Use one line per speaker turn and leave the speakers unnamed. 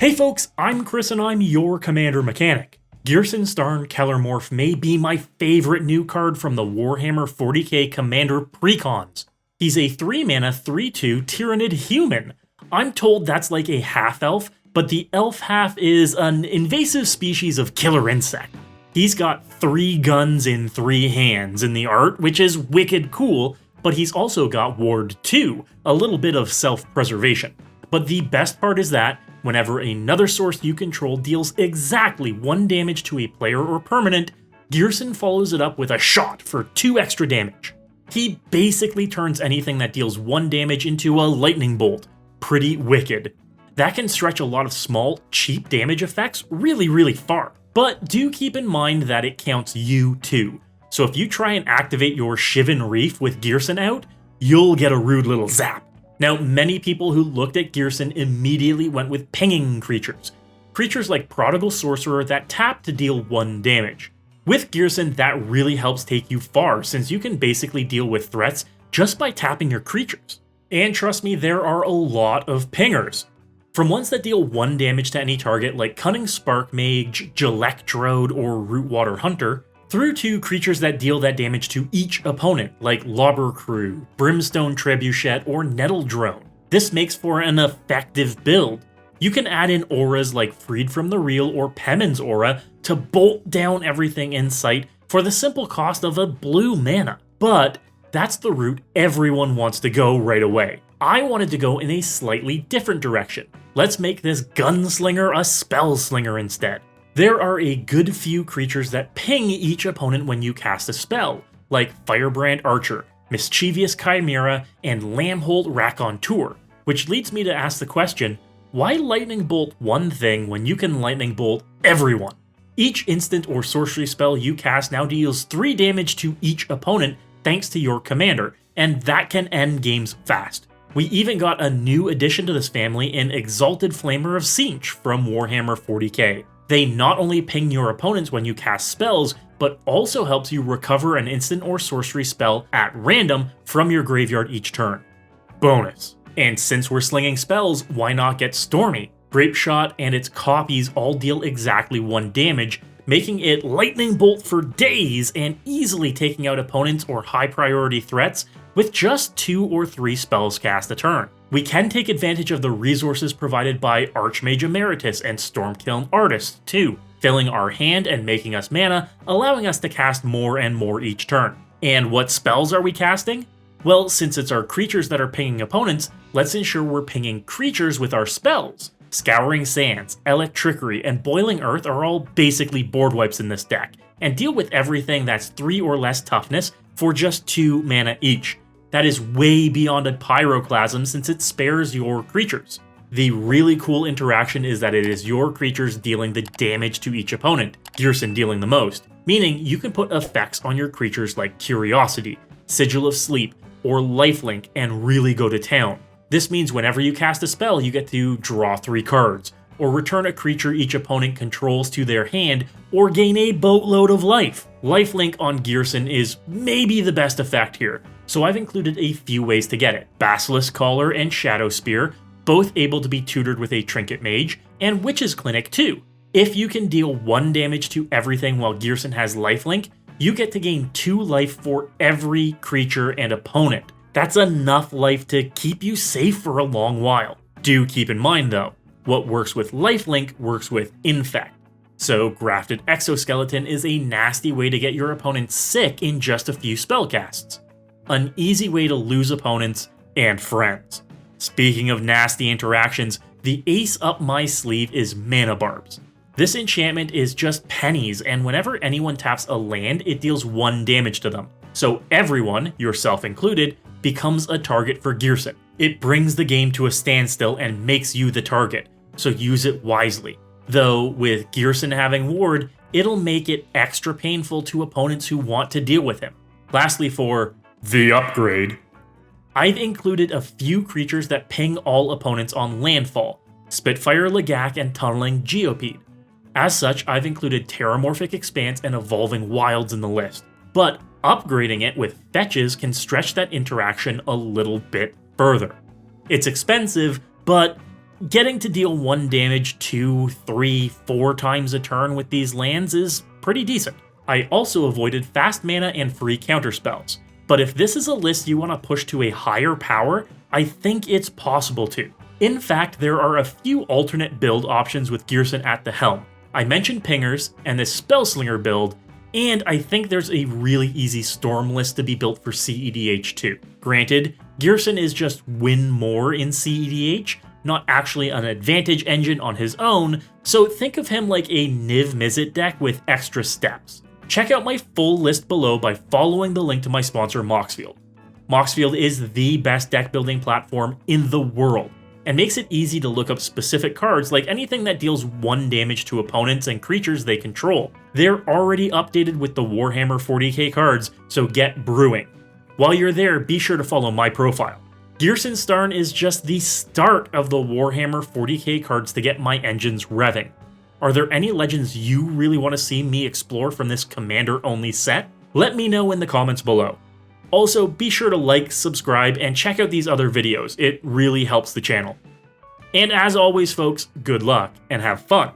Hey folks, I'm Chris and I'm your Commander Mechanic. Ghyrson Starn Kellermorph may be my favorite new card from the Warhammer 40K Commander Precons. He's a 3-mana 3/2 Tyrannid human. I'm told that's like a half-elf, but the elf half is an invasive species of killer insect. He's got 3 guns in 3 hands in the art, which is wicked cool, but he's also got Ward 2, a little bit of self-preservation. But the best part is that, whenever another source you control deals exactly 1 damage to a player or permanent, Ghyrson follows it up with a shot for 2 extra damage. He basically turns anything that deals 1 damage into a lightning bolt. Pretty wicked. That can stretch a lot of small, cheap damage effects really far. But do keep in mind that it counts you too. So if you try and activate your Shivan Reef with Ghyrson out, you'll get a rude little zap. Now, many people who looked at Ghyrson immediately went with pinging creatures. Creatures like Prodigal Sorcerer that tap to deal 1 damage. With Ghyrson, that really helps take you far since you can basically deal with threats just by tapping your creatures. And trust me, there are a lot of pingers. From ones that deal 1 damage to any target like Cunning Spark Mage, Gelectrode, or Rootwater Hunter, through to creatures that deal that damage to each opponent, like Lobber Crew, Brimstone Trebuchet, or Nettle Drone. This makes for an effective build. You can add in auras like Freed from the Real or Pemin's Aura to bolt down everything in sight for the simple cost of a blue mana. But that's the route everyone wants to go right away. I wanted to go in a slightly different direction. Let's make this Gunslinger a Spellslinger instead. There are a good few creatures that ping each opponent when you cast a spell, like Firebrand Archer, Mischievous Chimera, and Lambhold Raconteur, which leads me to ask the question, why lightning bolt one thing when you can lightning bolt everyone? Each instant or sorcery spell you cast now deals 3 damage to each opponent thanks to your commander, and that can end games fast. We even got a new addition to this family in Exalted Flamer of Tzeentch from Warhammer 40K. They not only ping your opponents when you cast spells, but also helps you recover an instant or sorcery spell at random from your graveyard each turn. Bonus. And since we're slinging spells, why not get Stormy? Grapeshot and its copies all deal exactly 1 damage, making it lightning bolt for days and easily taking out opponents or high priority threats with just 2 or 3 spells cast a turn. We can take advantage of the resources provided by Archmage Emeritus and Stormkiln Artist too, filling our hand and making us mana, allowing us to cast more and more each turn. And what spells are we casting? Well, since it's our creatures that are pinging opponents, let's ensure we're pinging creatures with our spells. Scouring Sands, Electrickery, and Boiling Earth are all basically board wipes in this deck, and deal with everything that's 3 or less toughness for just 2 mana each. That is way beyond a Pyroclasm since it spares your creatures. The really cool interaction is that it is your creatures dealing the damage to each opponent, Ghyrson dealing the most, meaning you can put effects on your creatures like Curiosity, Sigil of Sleep, or Lifelink and really go to town. This means whenever you cast a spell, you get to draw 3 cards, or return a creature each opponent controls to their hand, or gain a boatload of life. Lifelink on Ghyrson is maybe the best effect here, so I've included a few ways to get it. Basilisk Collar and Shadow Spear, both able to be tutored with a Trinket Mage, and Witch's Clinic too. If you can deal 1 damage to everything while Ghyrson has lifelink, you get to gain 2 life for every creature and opponent. That's enough life to keep you safe for a long while. Do keep in mind though, what works with lifelink works with Infect. So Grafted Exoskeleton is a nasty way to get your opponent sick in just a few spellcasts. An easy way to lose opponents and friends. Speaking of nasty interactions, the ace up my sleeve is Mana Barbs. This enchantment is just pennies, and whenever anyone taps a land, it deals 1 damage to them. So everyone, yourself included, becomes a target for Ghyrson. It brings the game to a standstill and makes you the target, so use it wisely. Though, with Ghyrson having Ward, it'll make it extra painful to opponents who want to deal with him. Lastly, for the upgrade, I've included a few creatures that ping all opponents on landfall, Spitfire Lagak and Tunneling Geopede. As such, I've included Terramorphic Expanse and Evolving Wilds in the list, but upgrading it with fetches can stretch that interaction a little bit further. It's expensive, but Getting to deal 1 damage 2, 3, 4 times a turn with these lands is pretty decent. I also avoided fast mana and free counterspells, but if this is a list you want to push to a higher power, I think it's possible to. In fact, there are a few alternate build options with Ghyrson at the helm. I mentioned pingers and this Spellslinger build, and I think there's a really easy storm list to be built for CEDH too. Granted, Ghyrson is just win more in CEDH, not actually an advantage engine on his own, so think of him like a Niv Mizzet deck with extra steps. Check out my full list below by following the link to my sponsor Moxfield. Moxfield is the best deck building platform in the world, and makes it easy to look up specific cards like anything that deals 1 damage to opponents and creatures they control. They're already updated with the Warhammer 40K cards, so get brewing. While you're there, be sure to follow my profile. Ghryson Starn is just the start of the Warhammer 40K cards to get my engines revving. Are there any legends you really want to see me explore from this commander-only set? Let me know in the comments below. Also, be sure to like, subscribe, and check out these other videos. It really helps the channel. And as always, folks, good luck and have fun.